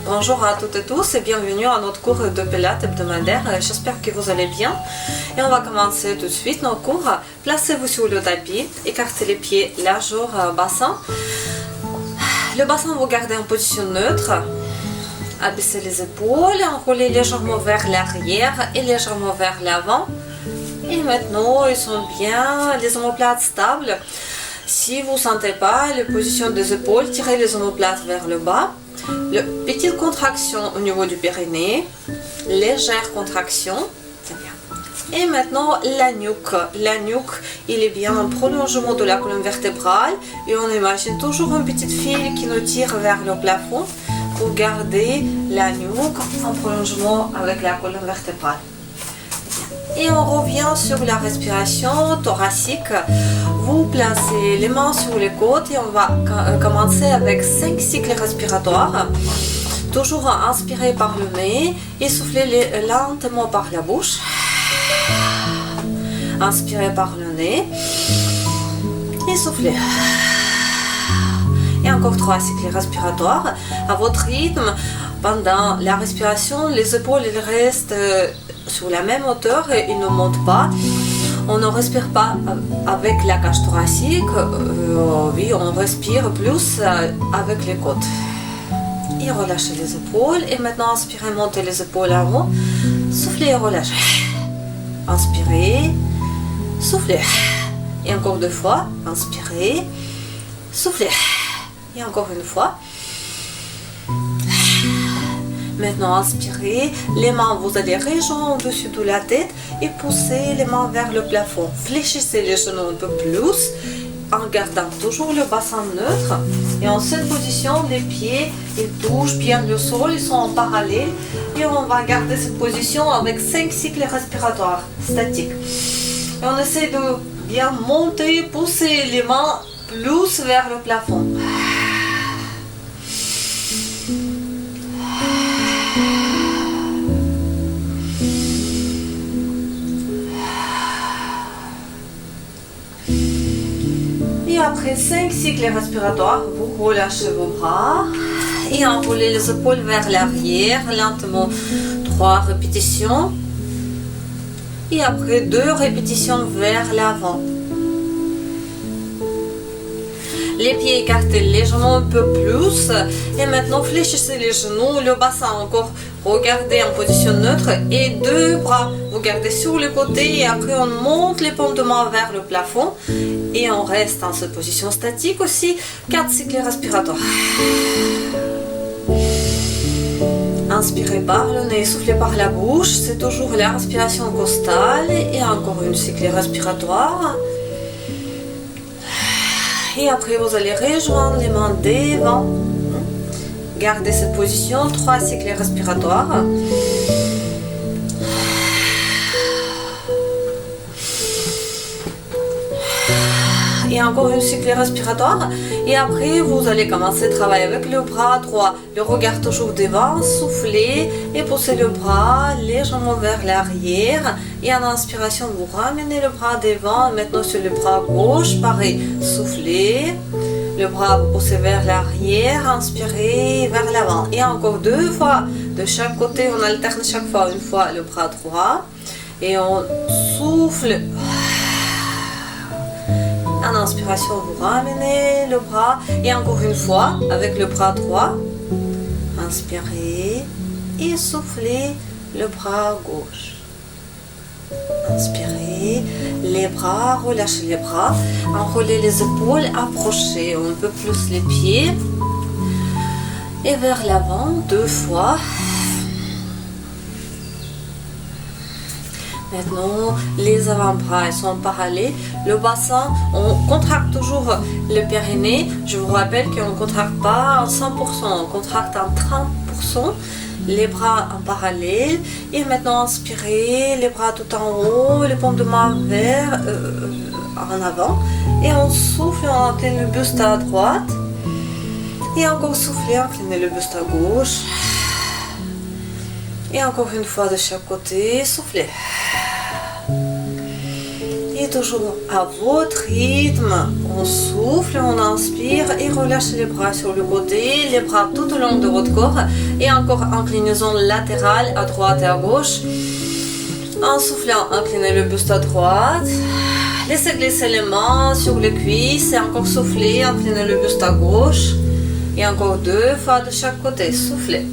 Bonjour à toutes et tous et bienvenue à notre cours de pilates hebdomadaire. J'espère que vous allez bien. Et on va commencer tout de suite nos cours. Placez-vous sur le tapis, écartez les pieds largeur bassin. Le bassin, vous gardez en position neutre. Abaissez les épaules, enroulez légèrement vers l'arrière et légèrement vers l'avant. Et maintenant, ils sont bien, les omoplates stables. Si vous ne sentez pas les positions des épaules, tirez les omoplates vers le bas. Petite contraction au niveau du périnée, légère contraction, c'est bien. Et maintenant la nuque. La nuque, il est bien un prolongement de la colonne vertébrale et on imagine toujours une petite file qui nous tire vers le plafond pour garder la nuque en prolongement avec la colonne vertébrale. Et on revient sur la respiration thoracique. Vous placez les mains sur les côtes et on va commencer avec 5 cycles respiratoires. Toujours inspirer par le nez et souffler lentement par la bouche. Inspirez par le nez et soufflez. Et encore 3 cycles respiratoires. À votre rythme, pendant la respiration, les épaules restent sur la même hauteur et ils ne montent pas. On ne respire pas avec la cage thoracique, oui, on respire plus avec les côtes. Et relâchez les épaules. Et maintenant, inspirez, montez les épaules en haut. Soufflez et relâchez. Inspirez, soufflez. Et encore 2 fois. Inspirez, soufflez. Et encore une fois. Maintenant, inspirez, les mains, vous allez rejoindre au-dessus de la tête et poussez les mains vers le plafond. Fléchissez les genoux un peu plus en gardant toujours le bassin neutre. Et en cette position, les pieds, ils touchent bien le sol, ils sont en parallèle. Et on va garder cette position avec 5 cycles respiratoires statiques. Et on essaie de bien monter, pousser les mains plus vers le plafond. Et après 5 cycles respiratoires, vous relâchez vos bras et enroulez les épaules vers l'arrière, lentement 3 répétitions. Et après 2 répétitions vers l'avant. Les pieds écartés légèrement un peu plus. Et maintenant fléchissez les genoux, le bassin encore. Regardez en position neutre et 2 bras. Vous gardez sur le côté et après on monte les paumes de main vers le plafond. Et on reste dans cette position statique aussi. 4 cycles respiratoires. Inspirez par le nez, soufflez par la bouche. C'est toujours la respiration costale. Et encore une cycle respiratoire. Et après, vous allez rejoindre les mains devant. Gardez cette position. 3 cycles respiratoires. Et encore une cycle respiratoire. Et après, vous allez commencer à travailler avec le bras droit. Le regard toujours devant. Soufflez et poussez le bras légèrement vers l'arrière. Et en inspiration, vous ramenez le bras devant. Maintenant, sur le bras gauche, pareil. Soufflez. Le bras, vous poussez vers l'arrière. Inspirez vers l'avant. Et encore 2 fois. De chaque côté, on alterne chaque fois. Une fois le bras droit. Et on souffle. En inspiration, vous ramenez le bras et encore une fois avec le bras droit. Inspirez et soufflez le bras gauche. Inspirez les bras, relâchez les bras, enroulez les épaules, approchez un peu plus les pieds et vers l'avant 2 fois. Maintenant, les avant-bras sont parallèles. Le bassin, on contracte toujours le périnée. Je vous rappelle qu'on ne contracte pas en 100%, on contracte en 30%. Les bras en parallèle. Et maintenant, inspirez, les bras tout en haut, les paumes de main vers en avant. Et on souffle, on incline le buste à droite. Et encore souffler, inclinez le buste à gauche. Et encore une fois de chaque côté, soufflez. Et toujours à votre rythme. On souffle, on inspire et relâche les bras sur le côté, les bras tout au long de votre corps. Et encore inclinaison latérale à droite et à gauche. En soufflant, inclinez le buste à droite. Laissez glisser les mains sur les cuisses et encore souffler, inclinez le buste à gauche. Et encore 2 fois de chaque côté, soufflez.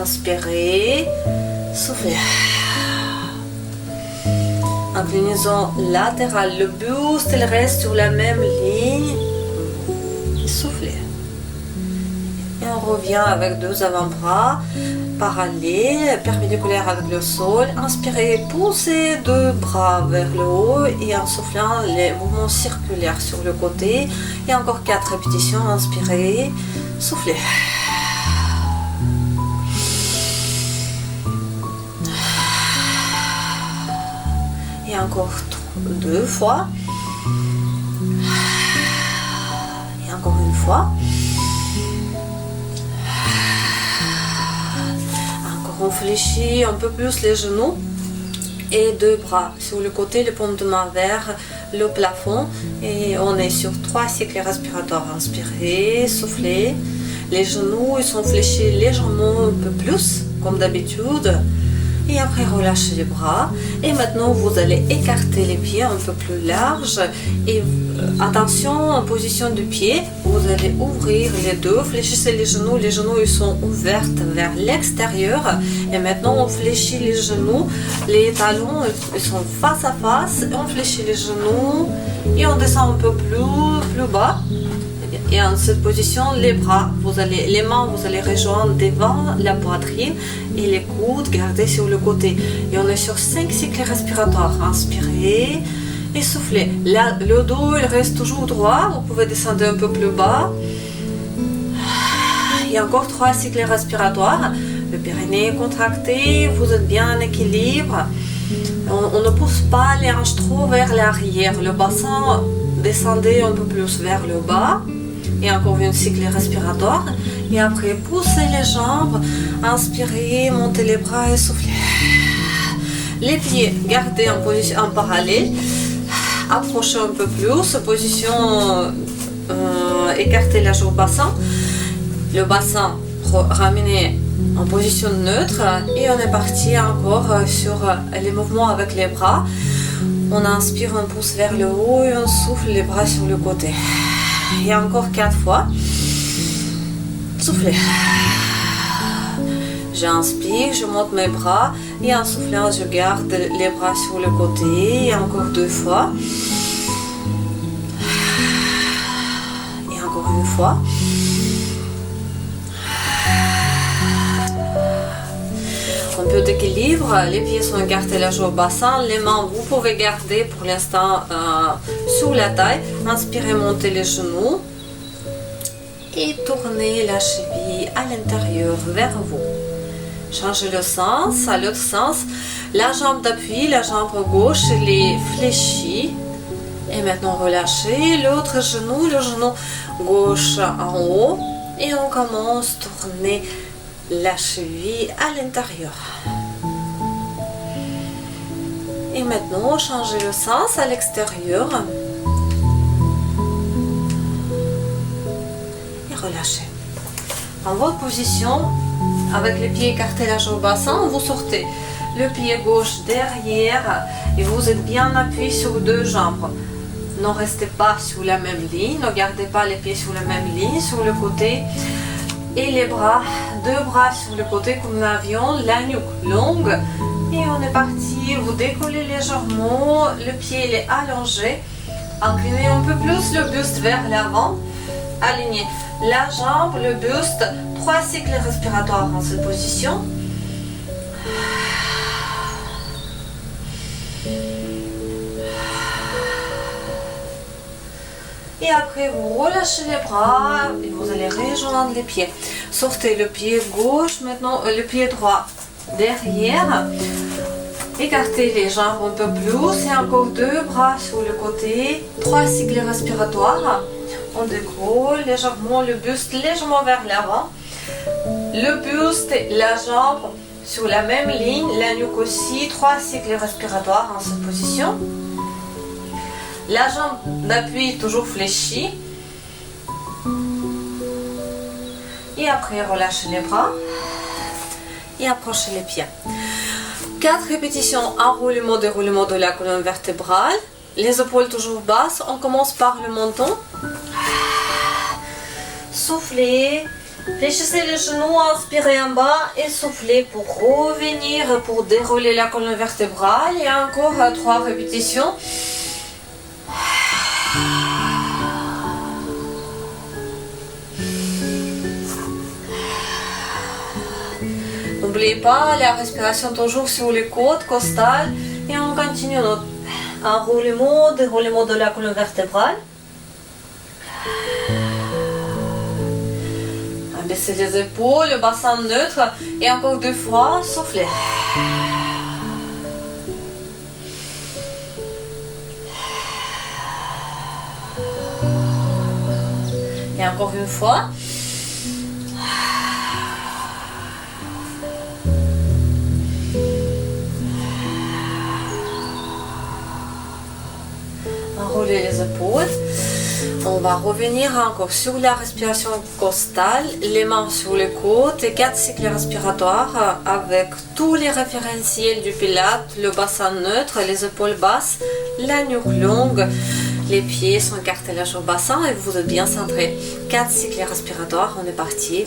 Inspirez, soufflez. Inclinaison latérale, le buste il reste sur la même ligne. Soufflez. Et on revient avec 2 avant-bras parallèles, perpendiculaires avec le sol. Inspirez, poussez 2 bras vers le haut et en soufflant les mouvements circulaires sur le côté. Et encore 4 répétitions. Inspirez, soufflez. Et encore 2 fois. Et encore une fois. Encore on fléchit un peu plus les genoux. Et 2 bras sur le côté, les paumes de main vers le plafond. Et on est sur 3 cycles respiratoires. Inspirez, soufflez. Les genoux ils sont fléchis légèrement un peu plus, comme d'habitude. Et après relâchez les bras et maintenant vous allez écarter les pieds un peu plus large et attention en position du pied, vous allez ouvrir les deux, fléchissez les genoux ils sont ouverts vers l'extérieur et maintenant on fléchit les genoux, les talons ils sont face à face, on fléchit les genoux et on descend un peu plus bas. Et en cette position, les bras, les mains, vous allez rejoindre devant la poitrine et les coudes gardez sur le côté. Et on est sur 5 cycles respiratoires. Inspirez et soufflez. Là, le dos, il reste toujours droit. Vous pouvez descendre un peu plus bas. Et encore 3 cycles respiratoires. Le périnée est contracté. Vous êtes bien en équilibre. On ne pousse pas les hanches trop vers l'arrière. Le bassin, descendez un peu plus vers le bas. Et encore un cycle respiratoire. Et après, poussez les jambes. Inspirez, montez les bras et soufflez. Les pieds, gardez en position en parallèle. Approchez un peu plus. Position, écartez la jambe bassin. Le bassin, ramenez en position neutre. Et on est parti encore sur les mouvements avec les bras. On inspire, on pousse vers le haut et on souffle les bras sur le côté. Et encore 4 fois. Soufflez. J'inspire, je monte mes bras et en soufflant, je garde les bras sur le côté. Et encore 2 fois. Et encore une fois. Un peu d'équilibre, les pieds sont écartés largement au bassin, les mains vous pouvez garder pour l'instant sur la taille. Inspirez, montez les genoux et tournez la cheville à l'intérieur vers vous. Changez le sens, à l'autre sens, la jambe d'appui, la jambe gauche elle est fléchie et maintenant relâchez l'autre genou, le genou gauche en haut et on commence à tourner la cheville à l'intérieur. Et maintenant, changez le sens à l'extérieur. Et relâchez. En votre position, avec les pieds écartés largement au bassin, vous sortez le pied gauche derrière et vous êtes bien appuyé sur 2 jambes. Ne restez pas sur la même ligne, ne gardez pas les pieds sur la même ligne, sur le côté. Et les bras, 2 bras sur le côté comme un avion, la nuque longue. Et on est parti, vous décollez légèrement, le pied il est allongé. Inclinez un peu plus le buste vers l'avant. Alignez la jambe, le buste, 3 cycles respiratoires dans cette position. Et après, vous relâchez les bras et vous allez rejoindre les pieds. Sortez le pied gauche, maintenant le pied droit derrière. Écartez les jambes un peu plus et encore 2 bras sur le côté. 3 cycles respiratoires. On décolle légèrement le buste légèrement vers l'avant. Le buste, la jambe sur la même ligne, la nuque aussi. 3 cycles respiratoires en cette position. La jambe d'appui toujours fléchie. Et après, relâchez les bras. Et approchez les pieds. 4 répétitions, enroulement, déroulement de la colonne vertébrale. Les épaules toujours basses. On commence par le menton. Soufflez. Fléchissez les genoux, inspirez en bas et soufflez pour revenir, pour dérouler la colonne vertébrale. Et encore 3 répétitions. N'oubliez pas la respiration toujours sur les côtes costales. Et on continue notre enroulement, déroulement de la colonne vertébrale. Baissez les épaules, le bassin neutre et encore 2 fois, soufflez. Et encore une fois. Enroulez les épaules. On va revenir encore sur la respiration costale, les mains sur les côtes et 4 cycles respiratoires avec tous les référentiels du Pilates, le bassin neutre, les épaules basses, la nuque longue, les pieds sont écartés large au bassin et vous êtes bien centré. 4 cycles respiratoires, on est parti.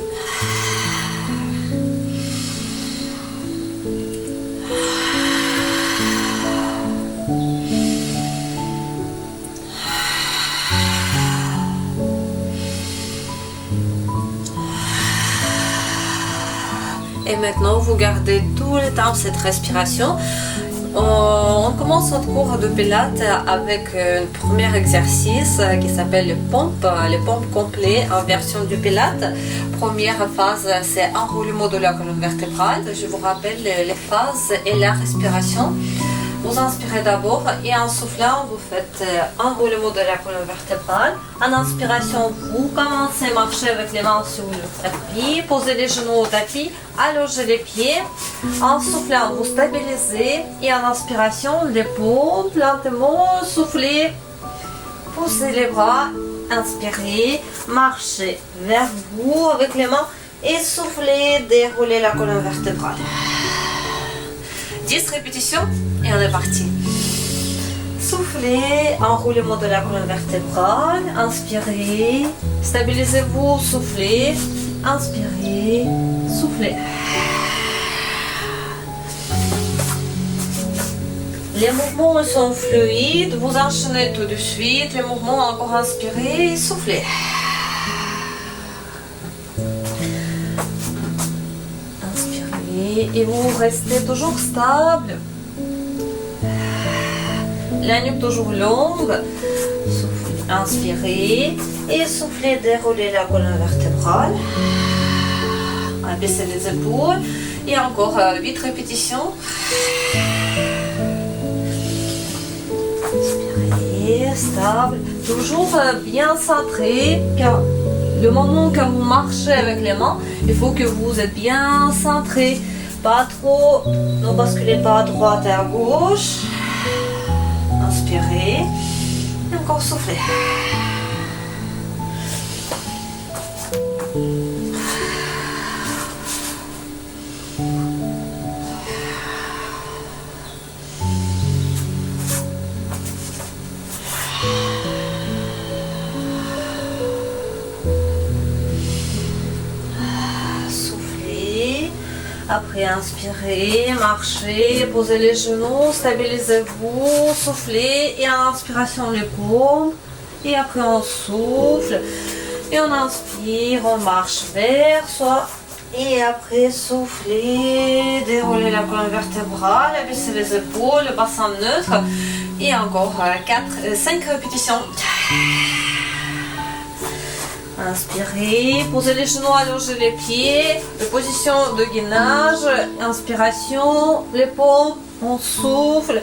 Et maintenant, vous gardez tout le temps cette respiration. On commence notre cours de Pilates avec un premier exercice qui s'appelle les pompes complets en version du Pilates. Première phase, c'est enroulement de la colonne vertébrale. Je vous rappelle les phases et la respiration. Vous inspirez d'abord et en soufflant, vous faites enroulement de la colonne vertébrale. En inspiration, vous commencez à marcher avec les mains sur le tapis. Posez les genoux au tapis, allongez les pieds. En soufflant, vous stabilisez. Et en inspiration, les pompes, lentement, soufflez. Poussez les bras, inspirez, marchez vers vous avec les mains. Et soufflez, déroulez la colonne vertébrale. 10 répétitions et on est parti. Soufflez, enroulement de la colonne vertébrale, inspirez, stabilisez-vous, soufflez, inspirez, soufflez. Les mouvements sont fluides, vous enchaînez tout de suite, les mouvements encore inspirez, soufflez. Et vous restez toujours stable. La nuque toujours longue. Soufflez, inspirez. Et soufflez, déroulez la colonne vertébrale. Abaissez les épaules. Et encore 8 répétitions. Inspirez, stable. Toujours bien centré. Car le moment que vous marchez avec les mains, il faut que vous êtes bien centré. Pas trop, ne basculez pas à droite et à gauche. Inspirez. Et encore soufflez. Après, inspirez, marchez, posez les genoux, stabilisez-vous, soufflez. Et en inspiration, les paumes. Et après, on souffle. Et on inspire, on marche vers soi. Et après, soufflez, déroulez la colonne vertébrale, abaissez les épaules, le bassin neutre. Et encore 5 répétitions. Inspirez, posez les genoux, allongez les pieds, position de gainage, inspiration, les paumes, on souffle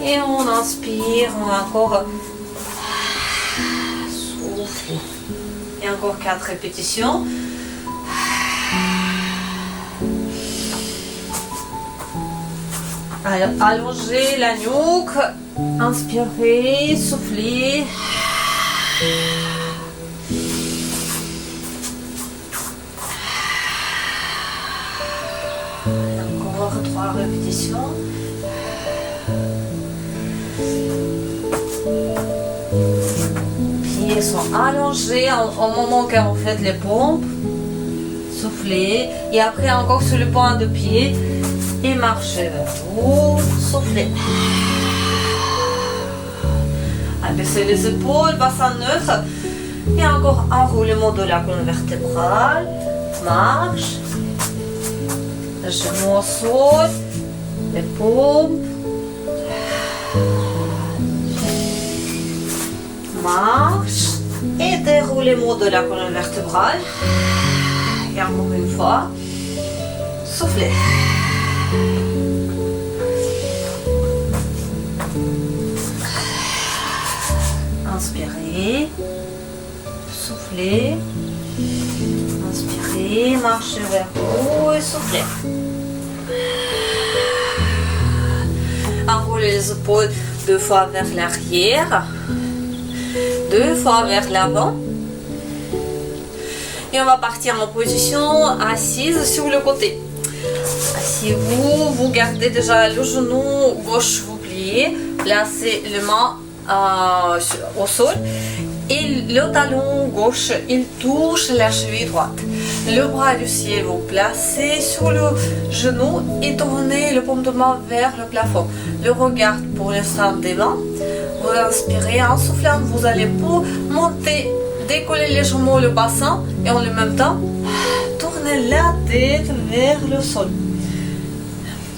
et on inspire, on va encore souffle et encore 4 répétitions. Alors, allongez la nuque Inspirez, soufflez. Encore 3 répétitions. Pieds sont allongés au moment que vous faites les pompes. Soufflez. Et après encore sur le point de pied. Et marchez vers vous. Soufflez. Abaissez les épaules, bassin neutre. Et encore enroulement de la colonne vertébrale. Marche. Le genou au sol. Les paumes. Marche. Et déroulement de la colonne vertébrale. Et encore une fois. Soufflez. Inspirez, soufflez, inspirez, marchez vers vous et soufflez. Enroulez les épaules 2 fois vers l'arrière, 2 fois vers l'avant. Et on va partir en position assise sur le côté. Asseyez-vous, vous gardez déjà le genou gauche, vous pliez, placez les mains au sol et le talon gauche il touche la cheville droite. Le bras du ciel vous placez sur le genou et tournez le paume de main vers le plafond. Le regard pour l'instant devant. Vous inspirez, en soufflant vous allez pour monter, décoller légèrement le bassin et en même temps tourner la tête vers le sol.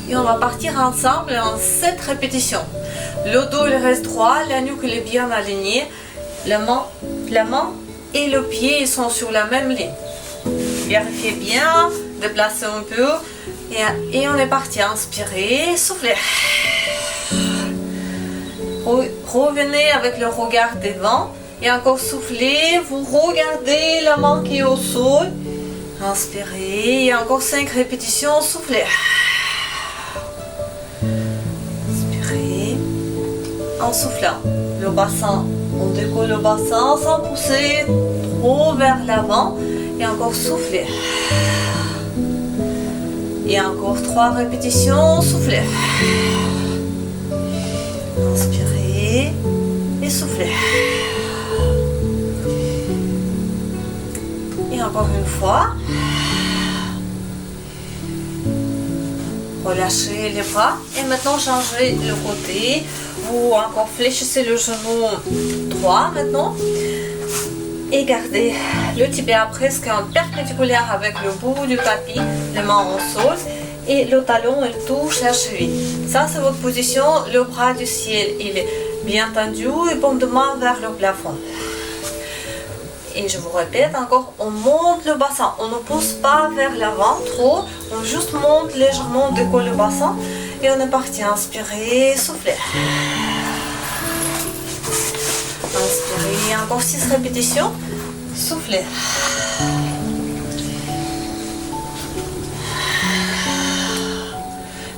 Et on va partir ensemble en 7 répétitions. Le dos il reste droit, la nuque est bien alignée, la main et le pied ils sont sur la même ligne. Vérifiez bien, déplacez un peu et on est parti. Inspirez, soufflez. Revenez avec le regard devant et encore soufflez. Vous regardez la main qui est au sol. Inspirez et encore 5 répétitions, soufflez. En soufflant le bassin, on décolle le bassin sans pousser trop vers l'avant et encore souffler. Et encore 3 répétitions, soufflez. Inspirez et soufflez. Et encore une fois. Relâchez les bras et maintenant changez le côté. Vous encore fléchissez le genou droit maintenant et gardez le tibia presque en perpendiculaire avec le bout du tapis, les mains au sol et le talon il touche la cheville. Ça c'est votre position, le bras du ciel il est bien tendu et paume de main vers le plafond. Et je vous répète encore, on monte le bassin, on ne pousse pas vers l'avant trop, on juste monte légèrement, on décolle le bassin et on est parti. Inspirez, soufflez. Inspirez, encore 6 répétitions, soufflez.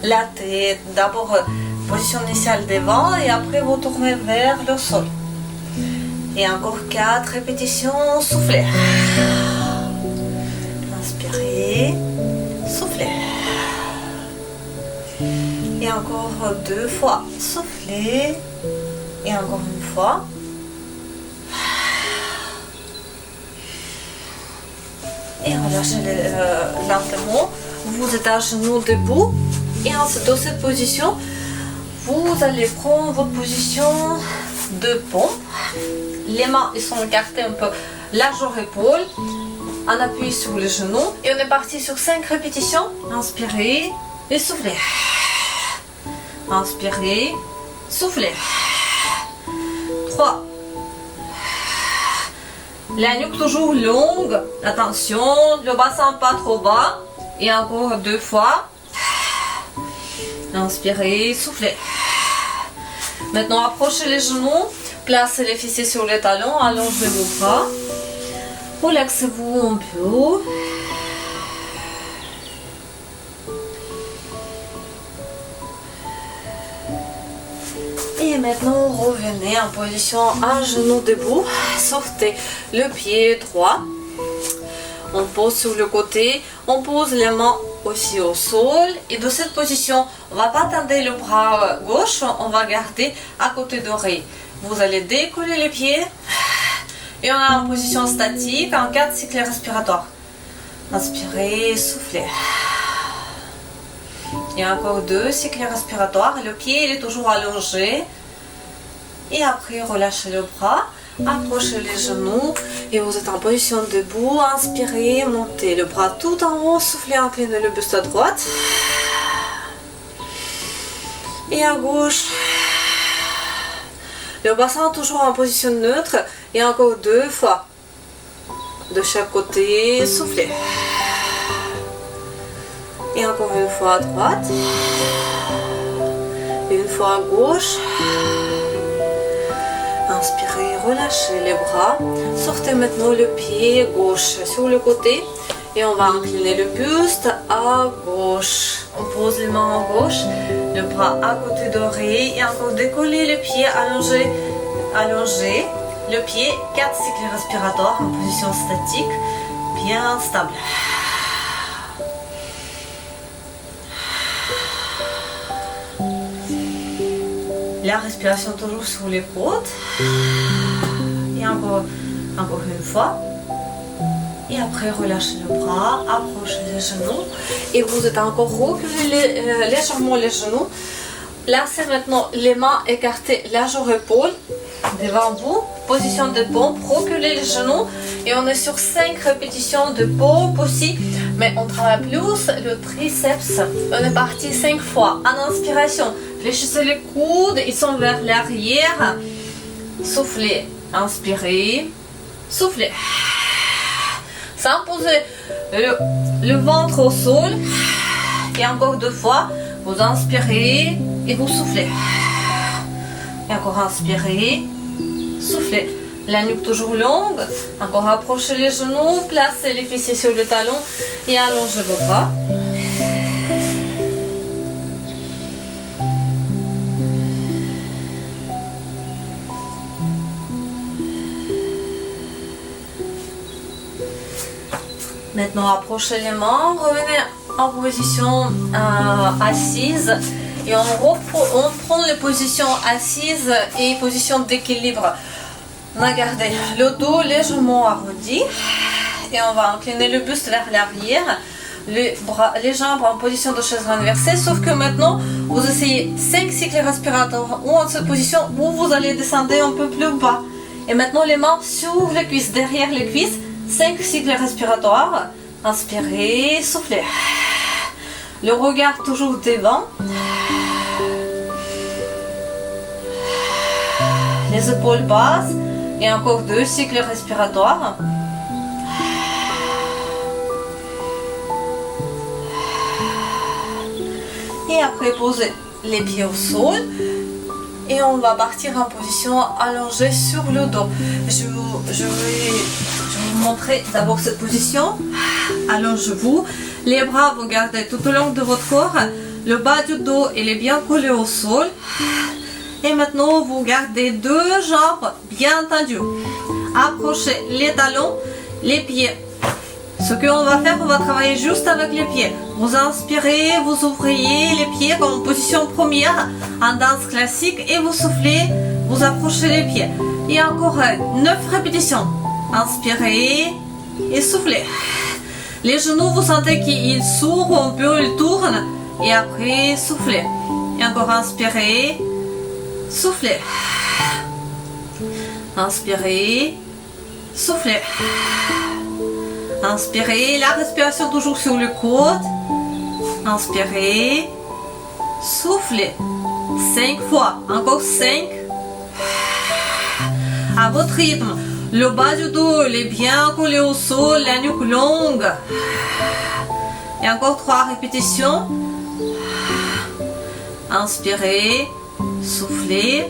La tête, d'abord position initiale devant et après vous tournez vers le sol. Et encore 4 répétitions, soufflez. Inspirez, soufflez. Et encore 2 fois, soufflez. Et encore une fois. Et relâchez lentement. Vous êtes à genoux debout. Et dans cette position, vous allez prendre votre position de pompe. Les mains ils sont écartées un peu largeur épaule. On appuie sur les genoux. Et on est parti sur 5 répétitions. Inspirez et soufflez. Inspirez, soufflez. 3. La nuque toujours longue. Attention, le bassin pas trop bas. Et encore 2 fois. Inspirez, soufflez. Maintenant, approchez les genoux. Placez les fessiers sur les talons. Allongez vos bras. Relaxez-vous un peu. Et Et maintenant, revenez en position à genoux debout. Sortez le pied droit. On pose sur le côté. On pose les mains aussi au sol. Et de cette position, on ne va pas tendre le bras gauche. On va garder à côté d'oreille. Vous allez décoller les pieds. Et on est en position statique en 4 cycles respiratoires. Inspirez, soufflez. Et encore 2 cycles respiratoires. Le pied il est toujours allongé. Et après, relâchez le bras. Approchez les genoux. Et vous êtes en position debout. Inspirez, montez le bras tout en haut. Soufflez, inclinez le buste à droite. Et à gauche. Le bassin toujours en position neutre. Et encore 2 fois. De chaque côté, soufflez. Et encore une fois à droite. Et une fois à gauche. Inspirez, relâchez les bras. Sortez maintenant le pied gauche sur le côté. Et on va incliner le buste à gauche. On pose les mains à gauche. Le bras à côté d'oreille. Et encore décoller le pied allongé. Allongé. Le pied, 4 cycles respiratoires en position statique. Bien stable. La respiration toujours sur les côtes. Et encore une fois. Et après, relâchez le bras, approchez les genoux. Et vous êtes encore reculé légèrement les genoux. Là, c'est maintenant les mains écartées, largeur-épaule devant vous. Position de pompe, reculez les genoux. Et on est sur 5 répétitions de pompe aussi. Mais on travaille plus le triceps. On est parti 5 fois. En inspiration, fléchissez les coudes, ils sont vers l'arrière. Soufflez, inspirez, soufflez. Sans poser le ventre au sol. Et encore 2 fois, vous inspirez et vous soufflez. Et encore inspirez, soufflez. La nuque toujours longue. Encore approchez les genoux, placez les fessiers sur le talon et allongez vos bras. Maintenant, approchez les mains, revenez en position assise et on prend les positions assises et position d'équilibre. On a gardé le dos légèrement arrondi et on va incliner le buste vers l'arrière, les jambes en position de chaise renversée, sauf que maintenant vous essayez 5 cycles respiratoires ou en cette position où vous allez descendre un peu plus bas. Et maintenant les mains sur les cuisses, derrière les cuisses, 5 cycles respiratoires. Inspirez, soufflez. Le regard toujours devant. Les épaules basses. Et encore 2 cycles respiratoires. Et après, posez les pieds au sol. Et on va partir en position allongée sur le dos. Je vais vous montrer d'abord cette position. Allongez-vous. Les bras, vous gardez tout au long de votre corps. Le bas du dos, il est bien collé au sol. Et maintenant, vous gardez 2 jambes bien tendues. Approchez les talons, les pieds. Ce qu'on va faire, on va travailler juste avec les pieds. Vous inspirez, vous ouvrez les pieds comme position première en danse classique et vous soufflez, vous approchez les pieds. Et encore 9 répétitions. Inspirez et soufflez. Les genoux, vous sentez qu'ils s'ouvrent un peu, ils tournent. Et après, soufflez. Et encore inspirez, soufflez. Inspirez, soufflez. Inspirez, la respiration toujours sur le coude. Inspirez, soufflez. 5 fois, encore 5. À votre rythme, le bas du dos il est bien collé au sol, la nuque longue. Et encore 3 répétitions. Inspirez, soufflez.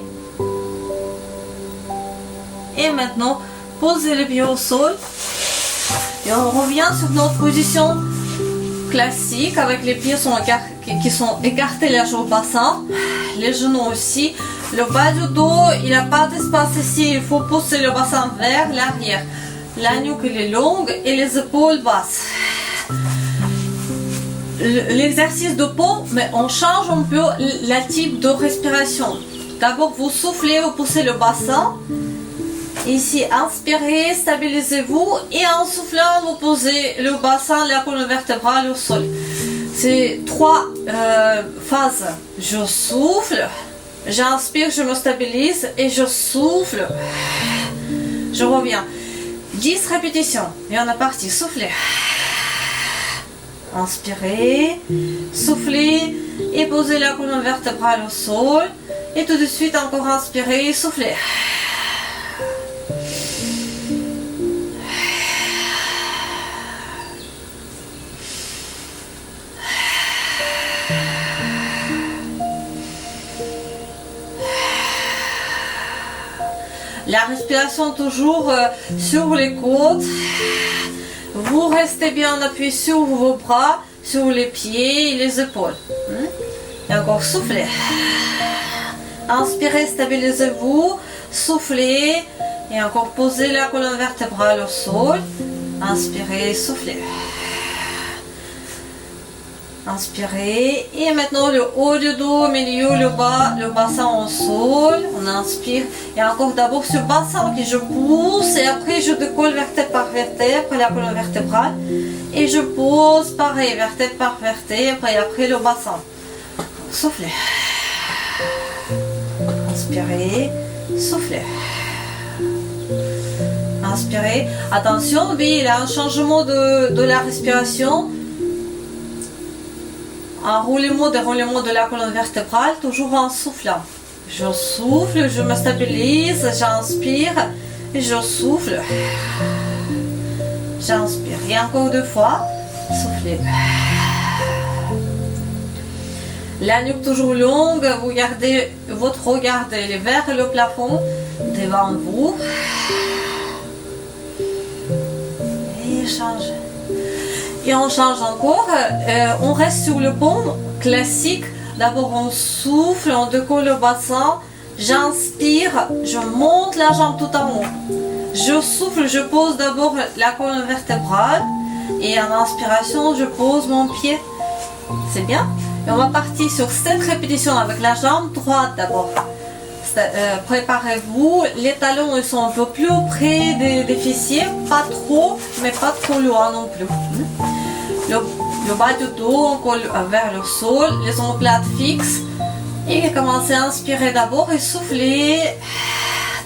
Et maintenant, posez les pieds au sol. Et on revient sur notre position classique avec les pieds qui sont écartés large au bassin, les genoux aussi. Le bas du dos, il n'a pas d'espace ici. Il faut pousser le bassin vers l'arrière. La nuque elle est longue et les épaules basses. L'exercice de peau, mais on change un peu le type de respiration. D'abord, vous soufflez, vous poussez le bassin. Ici, inspirez, stabilisez-vous et en soufflant, vous posez le bassin, la colonne vertébrale au sol. C'est 3 phases. Je souffle, j'inspire, je me stabilise et je souffle. Je reviens. 10 répétitions. Et on est parti. Soufflez. Inspirez, soufflez et posez la colonne vertébrale au sol. Et tout de suite, encore inspirez et soufflez. La respiration toujours sur les côtes. Vous restez bien appuyé sur vos bras, sur les pieds et les épaules. Et encore soufflez. Inspirez, stabilisez-vous. Soufflez. Et encore posez la colonne vertébrale au sol. Inspirez, soufflez. Inspirez. Et maintenant le haut du dos, milieu, le bas, le bassin au sol. On inspire. Et encore d'abord sur le bassin que je pousse. Et après je décolle vertèbre par vertèbre, la colonne vertébrale. Et je pose pareil, vertèbre par vertèbre. Et après le bassin. Soufflez. Inspirez. Soufflez. Inspirez. Attention, oui, il y a un changement de la respiration. Un roulement, déroulement de la colonne vertébrale, toujours en soufflant. Je souffle, je me stabilise, j'inspire et je souffle. J'inspire. Et encore 2 fois, soufflez. La nuque toujours longue, vous gardez votre regard vers le plafond, devant vous. Et changez. Et on change encore, on reste sur le pont classique. D'abord on souffle, on décolle le bassin, j'inspire, je monte la jambe tout en haut. Je souffle, je pose d'abord la colonne vertébrale et en inspiration je pose mon pied. C'est bien. Et on va partir sur 7 répétitions avec la jambe droite d'abord. Préparez-vous, les talons ils sont un peu plus près des fessiers, pas trop, mais pas trop loin non plus. Le bas du dos, on colle vers le sol, les omoplates fixes. Et commencez à inspirer d'abord et souffler.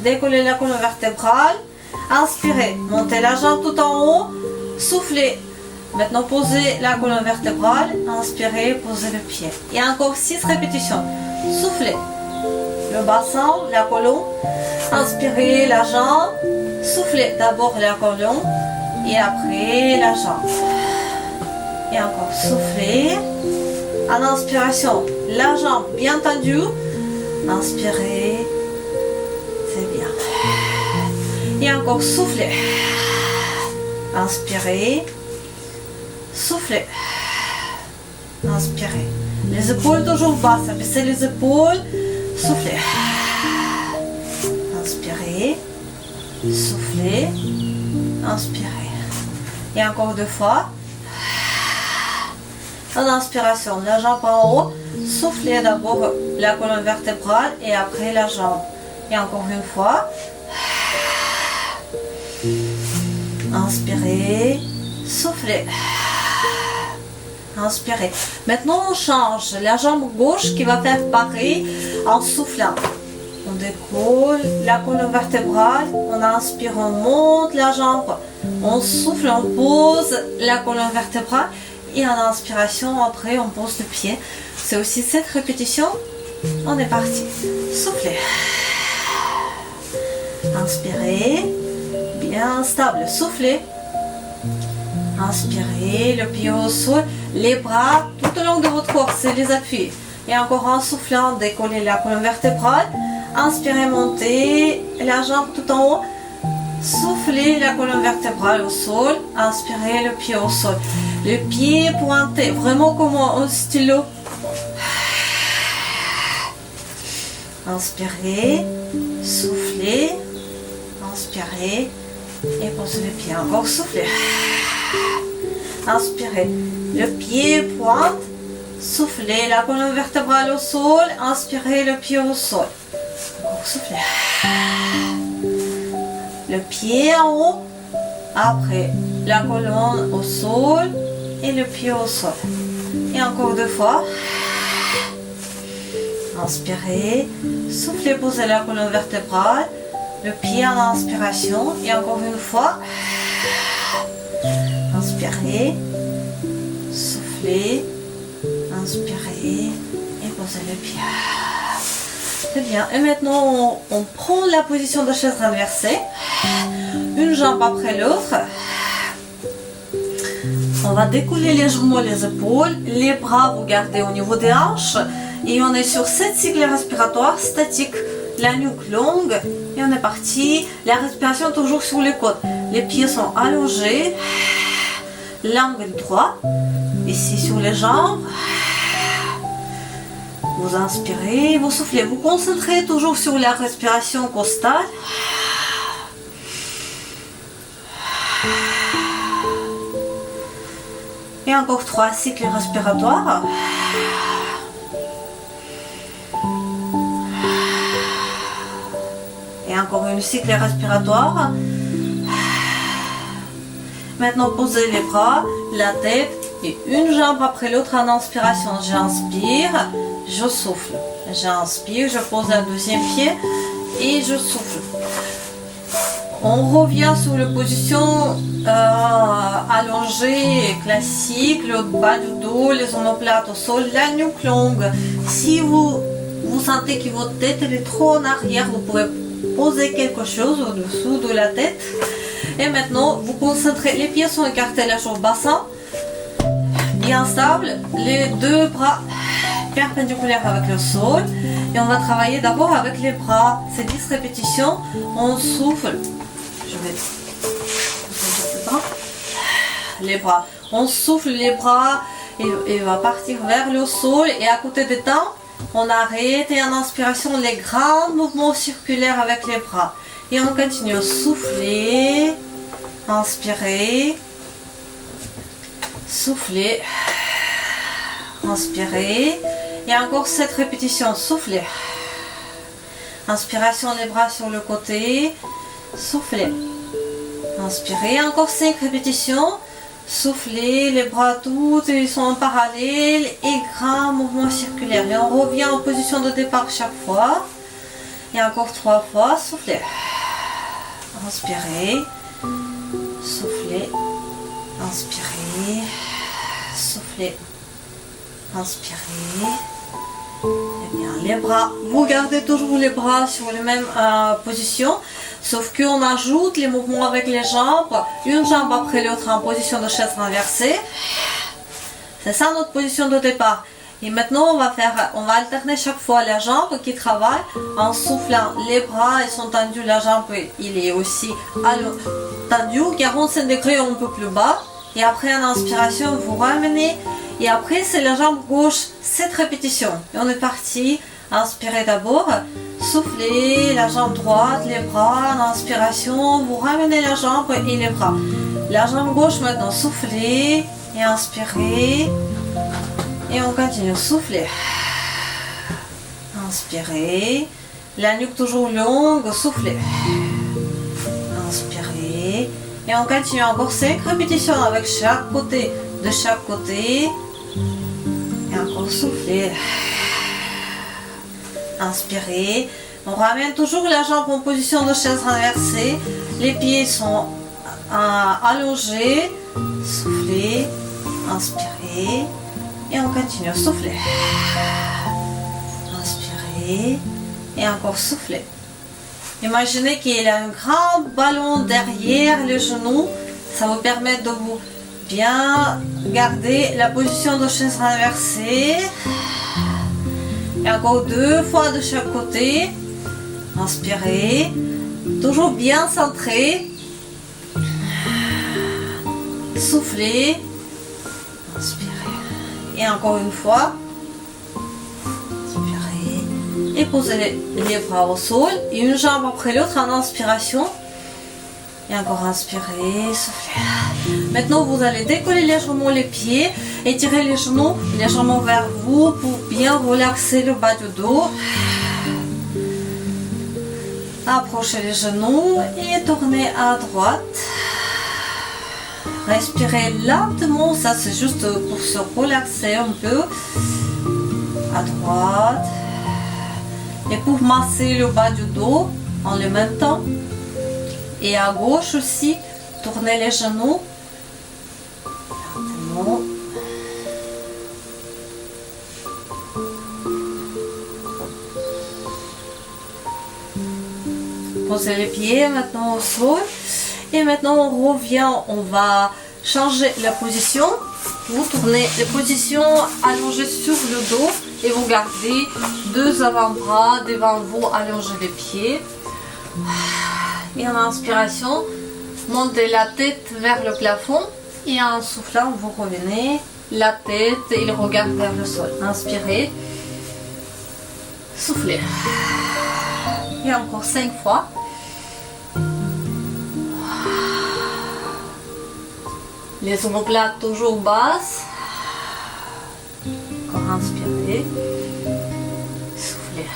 Décollez la colonne vertébrale. Inspirez, montez la jambe tout en haut. Soufflez. Maintenant, posez la colonne vertébrale. Inspirez, posez le pied. Et encore 6 répétitions. Soufflez. Le bassin, la colonne. Inspirez la jambe. Soufflez d'abord la colonne. Et après la jambe. Et encore soufflez. En inspiration, la jambe bien tendue. Inspirez. C'est bien. Et encore soufflez. Inspirez. Soufflez. Inspirez. Les épaules toujours basses. Baissez les épaules. Soufflez. Inspirez. Soufflez. Inspirez. Et encore 2 fois. En inspiration, la jambe en haut, soufflez d'abord la colonne vertébrale et après la jambe. Et encore 1 fois. Inspirez, soufflez. Inspirez. Maintenant on change la jambe gauche qui va faire pareil en soufflant. On décolle la colonne vertébrale, on inspire, on monte la jambe, on souffle, on pose la colonne vertébrale. Et en inspiration, après, on pose le pied. C'est aussi 7 répétitions. On est parti. Soufflez. Inspirez. Bien stable. Soufflez. Inspirez. Le pied au sol. Les bras tout au long de votre corps. C'est les appuis. Et encore en soufflant, décollez la colonne vertébrale. Inspirez, montez la jambe tout en haut. Soufflez la colonne vertébrale au sol. Inspirez le pied au sol. Le pied pointé, vraiment comme un stylo. Inspirez, soufflez, inspirez et posez les pieds. Encore soufflez. Inspirez, le pied pointe, soufflez la colonne vertébrale au sol, inspirez le pied au sol. Encore soufflez. Le pied en haut, après la colonne au sol et le pied au sol. Et encore 2 fois. Inspirez, soufflez, posez la colonne vertébrale, le pied en inspiration et encore une fois. Inspirez, soufflez, inspirez et posez le pied. Très bien. Et maintenant, on prend la position de chaise renversée. Une jambe après l'autre. On va décoller légèrement les épaules. Les bras, vous gardez au niveau des hanches. Et on est sur 7 cycles respiratoires statiques. La nuque longue. Et on est parti. La respiration toujours sur les côtes. Les pieds sont allongés. L'angle droit. Ici sur les jambes. Vous inspirez, vous soufflez. Vous concentrez toujours sur la respiration costale. Et encore 3 cycles respiratoires. Et encore une cycle respiratoire. Maintenant, posez les bras, la tête et une jambe après l'autre en inspiration. J'inspire, je souffle. J'inspire, je pose le deuxième pied et je souffle. On revient sur la position allongée, classique, le bas du dos, les omoplates au sol, la nuque longue. Si vous sentez que votre tête est trop en arrière, vous pouvez poser quelque chose au-dessous de la tête. Et maintenant, vous concentrez, les pieds sont écartés large au bassin, bien stable, les 2 bras perpendiculaires avec le sol. Et on va travailler d'abord avec les bras. C'est 10 répétitions, on souffle. Je vais les bras. On souffle les bras et va partir vers le sol. Et à côté des temps, on arrête et en inspiration les grands mouvements circulaires avec les bras. Et on continue. Souffler, inspirer, souffler, inspirer. Et encore 7 répétitions. Souffler. Inspiration, les bras sur le côté. Souffler. Inspirez. Encore 5 répétitions. Soufflez. Les bras tous ils sont en parallèle. Et grand mouvement circulaire. Et on revient en position de départ chaque fois. Et encore 3 fois. Soufflez. Inspirez. Soufflez. Inspirez. Soufflez. Inspirez. Et bien, les bras, vous gardez toujours les bras sur les mêmes positions, sauf qu'on ajoute les mouvements avec les jambes, une jambe après l'autre en position de chaise renversée. C'est ça notre position de départ. Et maintenant, on va alterner chaque fois la jambe qui travaille en soufflant. Les bras ils sont tendus, la jambe il est aussi tendu, 45 degrés un peu plus bas. Et après, en inspiration, vous ramenez. Et après, c'est la jambe gauche, 7 répétitions. Et on est parti. Inspirez d'abord. Soufflez la jambe droite, les bras. En inspiration, vous ramenez la jambe et les bras. La jambe gauche maintenant. Soufflez et inspirez. Et on continue. Soufflez. Inspirez. La nuque toujours longue. Soufflez. Inspirez. Et on continue encore 5 répétitions avec chaque côté. De chaque côté. Et encore souffler. Inspirez. On ramène toujours la jambe en position de chaise renversée. Les pieds sont allongés. Soufflez. Inspirez. Et on continue. Souffler. Inspirez. Et encore souffler. Imaginez qu'il y a un grand ballon derrière les genoux. Ça vous permet de vous bien garder la position de chaise renversée. Et encore 2 fois de chaque côté. Inspirez. Toujours bien centré. Soufflez. Inspirez. Et encore une fois. Inspirez. et posez les bras au sol, une jambe après l'autre en inspiration. Et encore inspirez, soufflez. Maintenant, vous allez décoller légèrement les pieds, étirer les genoux légèrement vers vous pour bien relaxer le bas du dos. Approchez les genoux et tournez à droite. Respirez lentement, ça c'est juste pour se relaxer un peu. À droite. Et pour masser le bas du dos en le même temps. Et à gauche aussi, tournez les genoux. Lentement. Posez les pieds maintenant au sol. Et maintenant on revient, on va changer la position. Vous tournez les positions allongées sur le dos et vous gardez deux avant-bras devant vous, allongez les pieds. Et en inspiration, montez la tête vers le plafond et en soufflant, vous revenez la tête et le regard vers le sol. Inspirez, soufflez. Et encore 5 fois. Les omoplates toujours basses. Encore inspirez. Soufflez.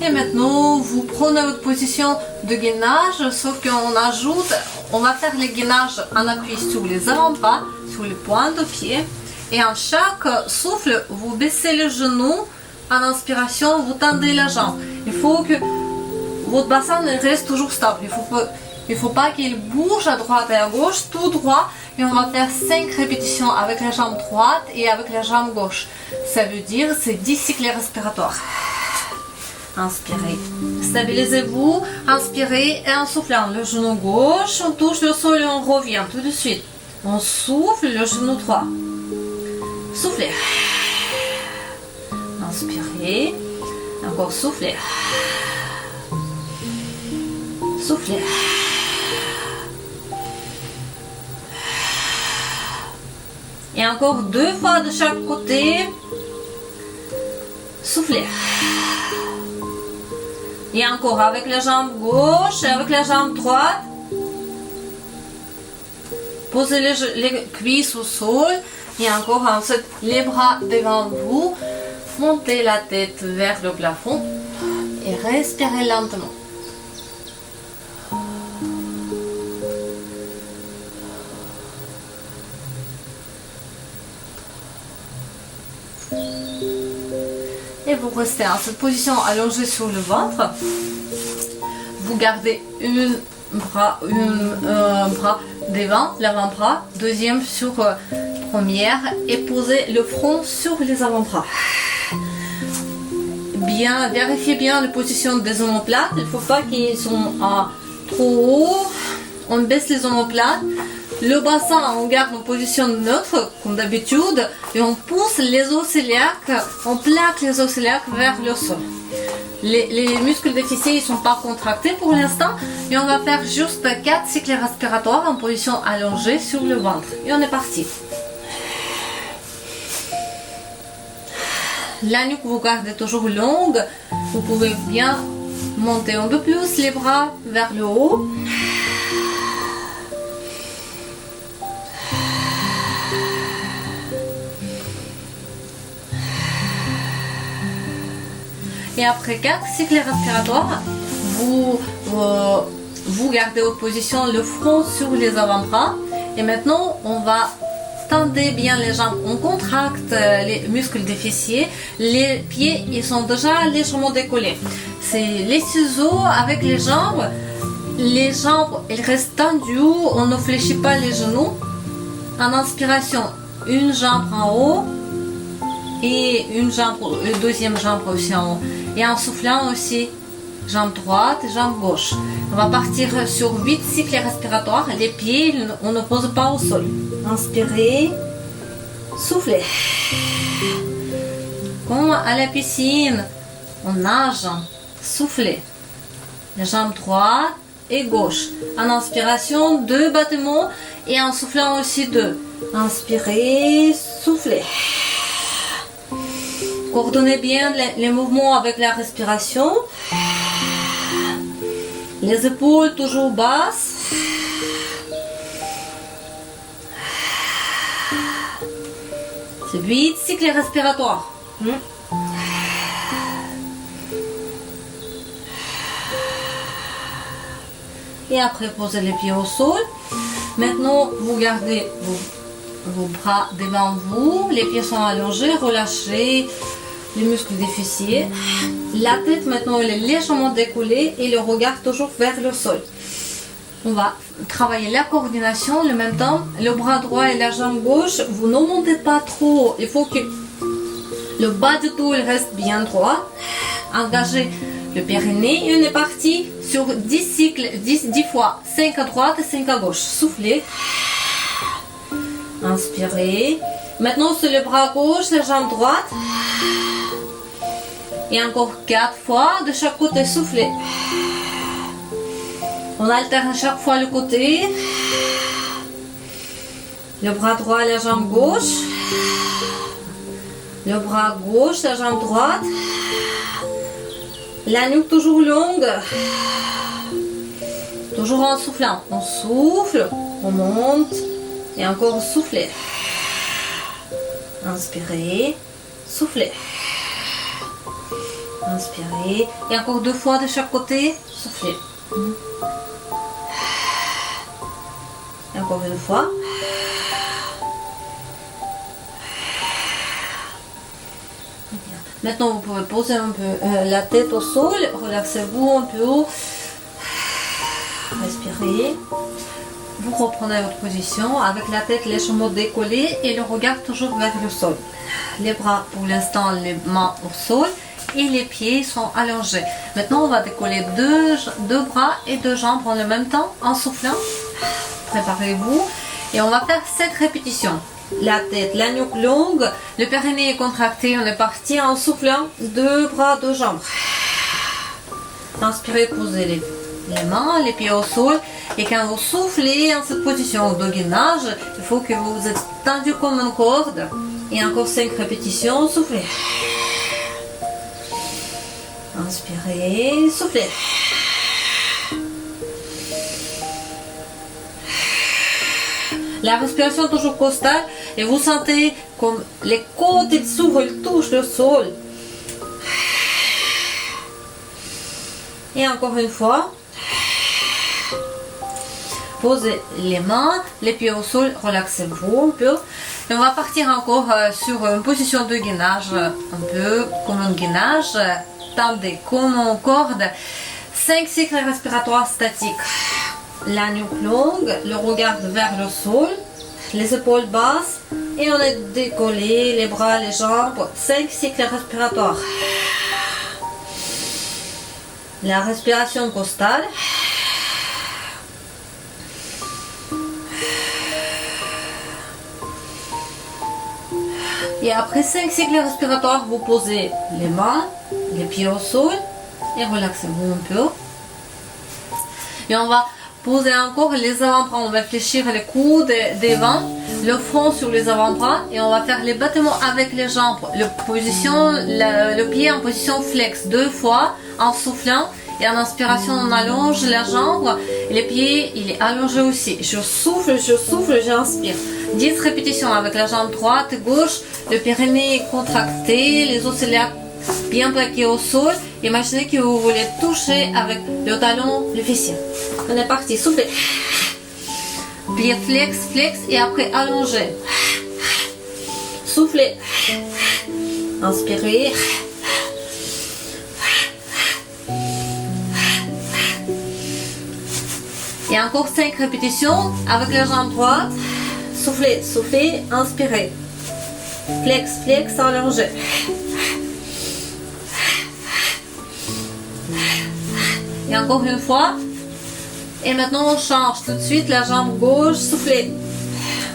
Et maintenant, vous prenez votre position de gainage, sauf qu'on ajoute, on va faire les gainages en appui sur les avant-bras, sur les pointes de pied. Et en chaque souffle, vous baissez le genou. En inspiration, vous tendez la jambe. Il faut que votre bassin reste toujours stable. Il faut pas qu'il bouge à droite et à gauche, tout droit. Et on va faire 5 répétitions avec la jambe droite et avec la jambe gauche. Ça veut dire c'est 10 cycles respiratoires. Inspirez. Stabilisez-vous. Inspirez et en soufflant le genou gauche, on touche le sol et on revient tout de suite. On souffle le genou droit. Soufflez. Inspirez. Encore soufflez. Soufflez. Et encore 2 fois de chaque côté. Soufflez. Et encore avec la jambe gauche et avec la jambe droite. Posez les cuisses au sol. Et encore ensuite les bras devant vous. Montez la tête vers le plafond. Et respirez lentement. Et vous restez en cette position allongée sur le ventre. Vous gardez un bras devant, l'avant-bras, deuxième sur première et posez le front sur les avant-bras. Bien, vérifiez bien la position des omoplates. Il ne faut pas qu'ils soient trop hauts. On baisse les omoplates. Le bassin, on garde en position neutre, comme d'habitude, et on pousse les os iliaques, on plaque les os iliaques vers le sol. Les muscles des fessiers ne sont pas contractés pour l'instant, et on va faire juste 4 cycles respiratoires en position allongée sur le ventre. Et on est parti. La nuque, vous gardez toujours longue, vous pouvez bien monter un peu plus les bras vers le haut. Et après 4 cycles respiratoires, vous gardez votre position, le front sur les avant-bras. Et maintenant, on va tendre bien les jambes. On contracte les muscles des fessiers. Les pieds, ils sont déjà légèrement décollés. C'est les ciseaux avec les jambes. Les jambes, elles restent tendues. On ne fléchit pas les genoux. En inspiration, une jambe en haut. Et une deuxième jambe aussi en haut. Et en soufflant aussi, jambe droite et jambe gauche. On va partir sur 8 cycles respiratoires. Les pieds, on ne pose pas au sol. Inspirez, soufflez. Comme à la piscine, on nage, soufflez. Les jambes droite et gauche. En inspiration, 2 battements et en soufflant aussi 2. Inspirez, soufflez. Coordonnez bien les mouvements avec la respiration. Les épaules toujours basses. C'est 8 cycles respiratoires. Et après, posez les pieds au sol. Maintenant, vous gardez vos bras devant vous. Les pieds sont allongés. Relâchez les muscles des fessiers. La tête, maintenant, elle est légèrement décollée et le regard toujours vers le sol. On va travailler la coordination. En même temps, le bras droit et la jambe gauche, vous ne montez pas trop. Il faut que le bas du dos il reste bien droit. Engagez le périnée. Et on est parti sur 10 cycles, 10 fois. 5 à droite et 5 à gauche. Soufflez. Inspirez. Maintenant, sur le bras gauche, la jambe droite. Et encore 4 fois de chaque côté. Soufflez. On alterne chaque fois le côté. Le bras droit et la jambe gauche. Le bras gauche, la jambe droite. La nuque toujours longue. Toujours en soufflant. On souffle, on monte et encore souffler. Inspirez, soufflez. Inspirez. Et encore 2 fois de chaque côté. Soufflez. Et encore une fois. Maintenant, vous pouvez poser un peu la tête au sol. Relaxez-vous un peu. Respirez. Vous reprenez votre position avec la tête légèrement décollée et le regard toujours vers le sol. Les bras, pour l'instant, les mains au sol et les pieds sont allongés. Maintenant, on va décoller deux bras et 2 jambes en même temps en soufflant. Préparez-vous et on va faire 7 répétitions. La tête, la nuque longue, le périnée est contracté. On est parti en soufflant 2 bras, 2 jambes. Inspirez, posez les mains, les pieds au sol. Et quand vous soufflez en cette position de gainage, il faut que vous êtes tendu comme une corde. Et encore 5 répétitions, soufflez. Inspirez, soufflez. La respiration toujours costale et vous sentez comme les côtes s'ouvrent, ils touchent le sol. Et encore une fois. Posez les mains, les pieds au sol, relaxez-vous un peu. Et on va partir encore sur une position de gainage, un peu comme un gainage, tendez comme une corde. 5 cycles respiratoires statiques. La nuque longue, le regard vers le sol, les épaules basses et on est décollé, les bras, les jambes. 5 cycles respiratoires. La respiration costale. Et après 5 cycles respiratoires, vous posez les mains, les pieds au sol et relaxez-vous un peu. Et on va poser encore les avant-bras, on va fléchir les coudes devant, le front sur les avant-bras et on va faire les battements avec les jambes. Le pied en position flex 2 fois en soufflant et en inspiration on allonge la jambe et le pied il est allongé aussi. Je souffle, j'inspire. 10 répétitions avec la jambe droite et gauche, le périnée est contracté, les os ciliaires bien plaqués au sol. Imaginez que vous voulez toucher avec le talon le fessier. On est parti, soufflez. Pied flex, flex et après allongez. Soufflez. Inspirez. Et encore 5 répétitions avec la jambe droite. Soufflez, soufflez, inspirez. Flex, flex, allongez. Et encore une fois. Et maintenant on change tout de suite la jambe gauche, soufflez.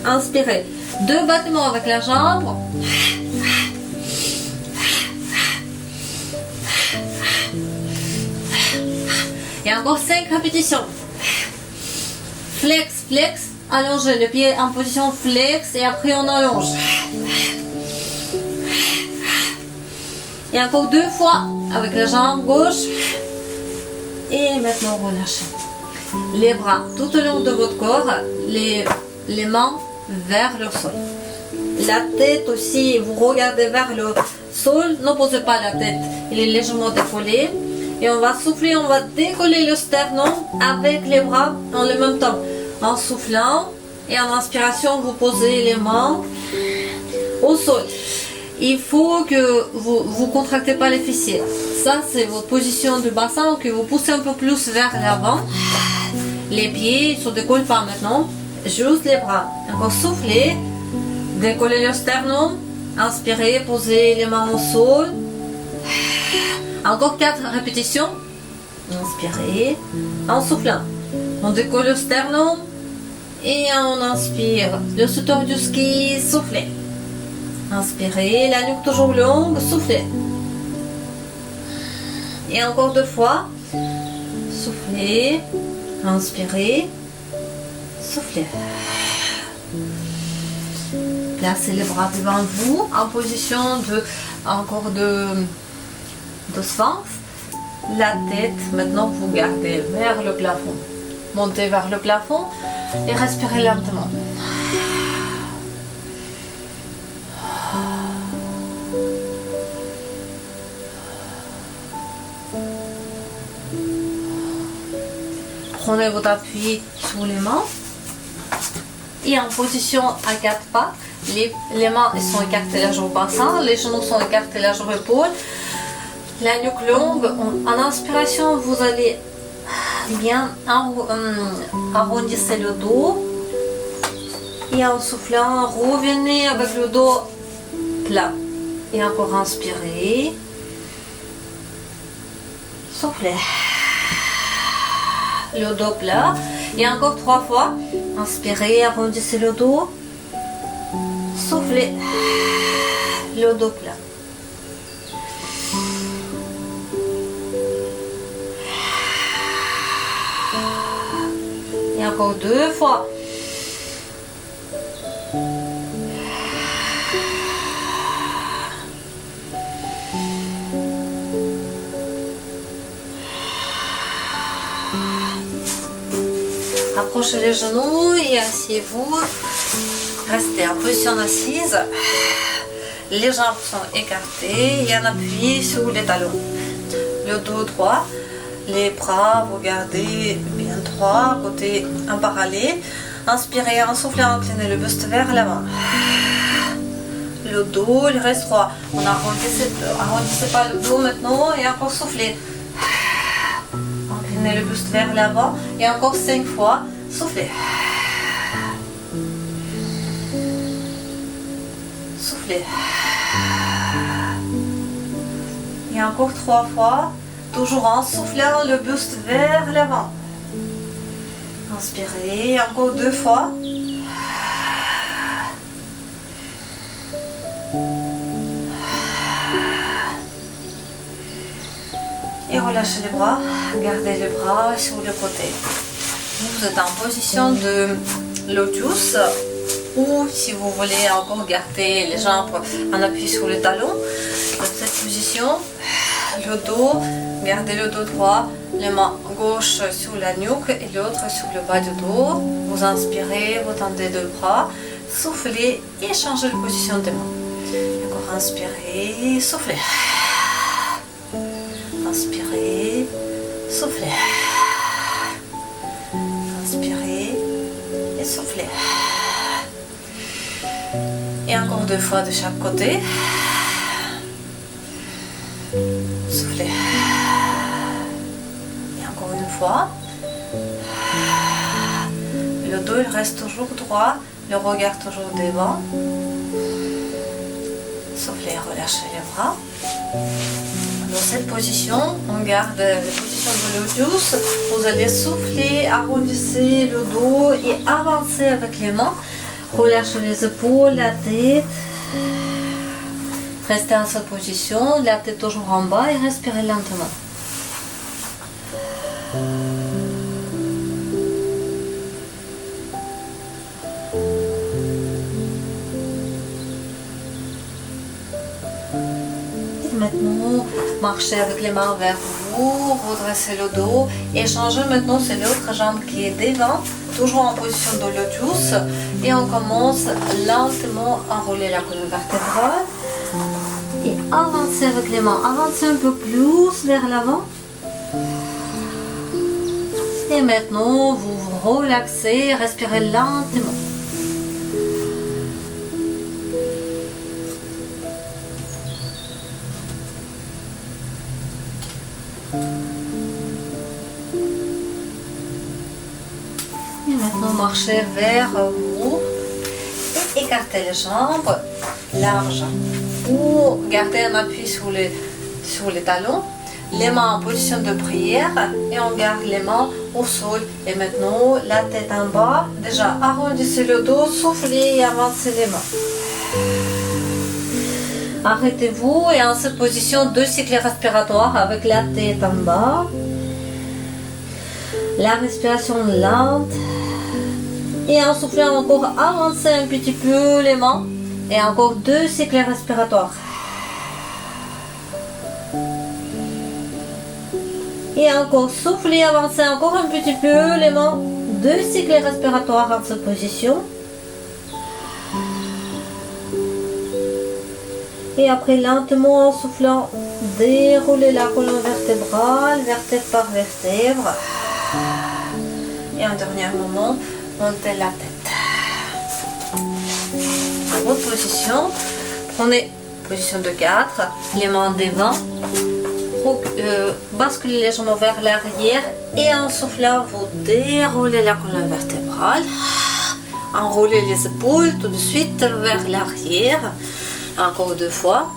Inspirez. 2 battements avec la jambe. Et encore 5 répétitions. Flex, flex, Allongez le pied en position flex et après on allonge. Et encore 2 fois avec la jambe gauche. Et maintenant relâchez. Les bras tout au long de votre corps, les mains vers le sol. La tête aussi, vous regardez vers le sol, n'opposez pas la tête, il est légèrement décollé. Et on va souffler, on va décoller le sternum avec les bras en le même temps. En soufflant et en inspiration, vous posez les mains au sol. Il faut que vous ne contractez pas les fessiers. Ça, c'est votre position du bassin, que vous poussez un peu plus vers l'avant. Les pieds ne se décollent pas maintenant. Juste les bras. Encore soufflez. Décollez le sternum. Inspirez, posez les mains au sol. Encore 4 répétitions. Inspirez. En soufflant. On décolle le sternum. Et on inspire. Le sauteur du ski, soufflez. Inspirez, la nuque toujours longue, soufflez. Et encore 2 fois. Soufflez. Inspirez. Soufflez. Placez les bras devant vous en position de sphinx. La tête, maintenant vous gardez vers le plafond. Montez vers le plafond et respirez lentement. Prenez votre appui sur les mains et en position à 4 pas. Les mains sont écartées large au bassin, les genoux sont écartés large aux épaules, la nuque longue. En inspiration, vous allez bien arrondir le dos et en soufflant, revenez avec le dos plat. Et encore inspirez, soufflez. Le dos plat. Et encore 3 fois. Inspirez, arrondissez le dos. Soufflez. Le dos plat. Et encore 2 fois. Approchez les genoux et asseyez-vous. Restez en position assise. Les jambes sont écartées et un appui sur les talons. Le dos droit. Les bras, vous gardez bien droit, côté en parallèle. Inspirez, en soufflant, inclinez le buste vers l'avant. Le dos, il reste droit. On arrondissez pas le dos maintenant et encore soufflez. Inclinez le buste vers l'avant et encore 5 fois. Soufflez. Soufflez. Et encore 3 fois. Toujours en soufflant le buste vers l'avant. Inspirez. Encore 2 fois. Et relâchez les bras. Gardez les bras sur le côté. Vous êtes en position de lotus. Ou si vous voulez encore garder les jambes en appui sur le talon. Dans cette position, le dos, gardez le dos droit, les mains gauche sur la nuque et l'autre sur le bas du dos. Vous inspirez, vous tendez le bras, soufflez et changez de position des mains. Encore inspirez, soufflez. Inspirez, soufflez. Inspirez et soufflez. Et encore 2 fois de chaque côté. Soufflez. Et encore 1 fois. Le dos il reste toujours droit, le regard toujours devant. Soufflez, relâchez les bras. Dans cette position, on garde la position de lotus. Vous allez souffler, arrondissez le dos et avancez avec les mains. Relâchez les épaules, la tête. Restez en cette position, la tête toujours en bas et respirez lentement. maintenant, marchez avec les mains vers vous, redressez le dos et changez maintenant, c'est l'autre jambe qui est devant, toujours en position de lotus. Et on commence lentement à enrouler la colonne vertébrale et avancez avec les mains, avancez un peu plus vers l'avant. Et maintenant, vous vous relaxez, respirez lentement. Et maintenant, marchez vers vous et écartez les jambes larges. Ou gardez un appui sur les talons. Les mains en position de prière et on garde les mains au sol. Et maintenant, la tête en bas. Déjà, arrondissez le dos, soufflez et avancez les mains. Arrêtez-vous et en cette position, 2 cycles respiratoires avec la tête en bas. La respiration lente. Et en soufflant encore, avancez un petit peu les mains. Et encore 2 cycles respiratoires. Et encore soufflez, avancez encore un petit peu les mains. 2 cycles respiratoires en cette position. Et après lentement en soufflant, déroulez la colonne vertébrale, vertèbre par vertèbre. Et en dernier moment, montez la tête. En votre position, prenez position de 4, les mains devant. Basculez légèrement vers l'arrière et en soufflant, vous déroulez la colonne vertébrale. Enroulez les épaules tout de suite vers l'arrière. Encore 2 fois.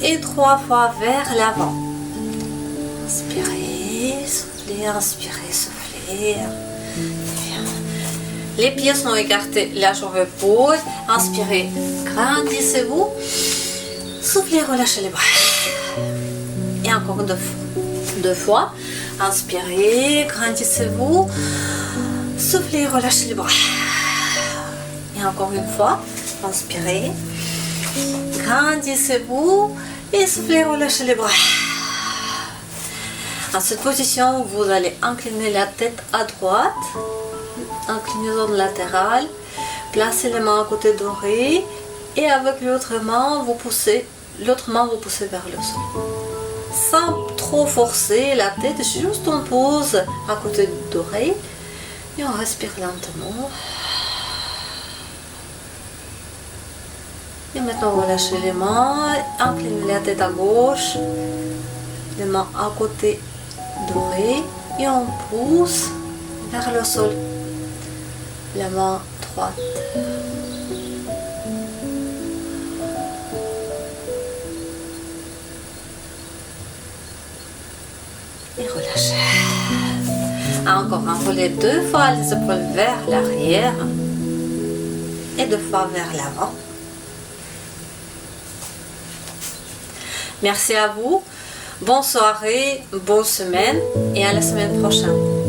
Et 3 fois vers l'avant. Inspirez, soufflez, inspirez, soufflez. Les pieds sont écartés, la jambe pose. Inspirez, grandissez-vous. Soufflez, relâchez les bras. Et encore 2 fois. Inspirez, grandissez-vous. Soufflez, relâchez les bras. Et encore une fois. Inspirez. Grandissez-vous. Et soufflez, relâchez les bras. Dans cette position, vous allez incliner la tête à droite. Inclinaison latérale. Placez les mains à côté d'oreille. Et avec l'autre main, vous poussez vers le sol. Sans trop forcer la tête, juste on pose à côté d'oreille. Et on respire lentement. Et maintenant, relâchez les mains. Inclinez la tête à gauche. Les mains à côté d'oreille. Et on pousse vers le sol. La main droite. Et relâchez. Encore enroulez 2 fois les épaules vers l'arrière et 2 fois vers l'avant. Merci à vous. Bonne soirée, bonne semaine et à la semaine prochaine.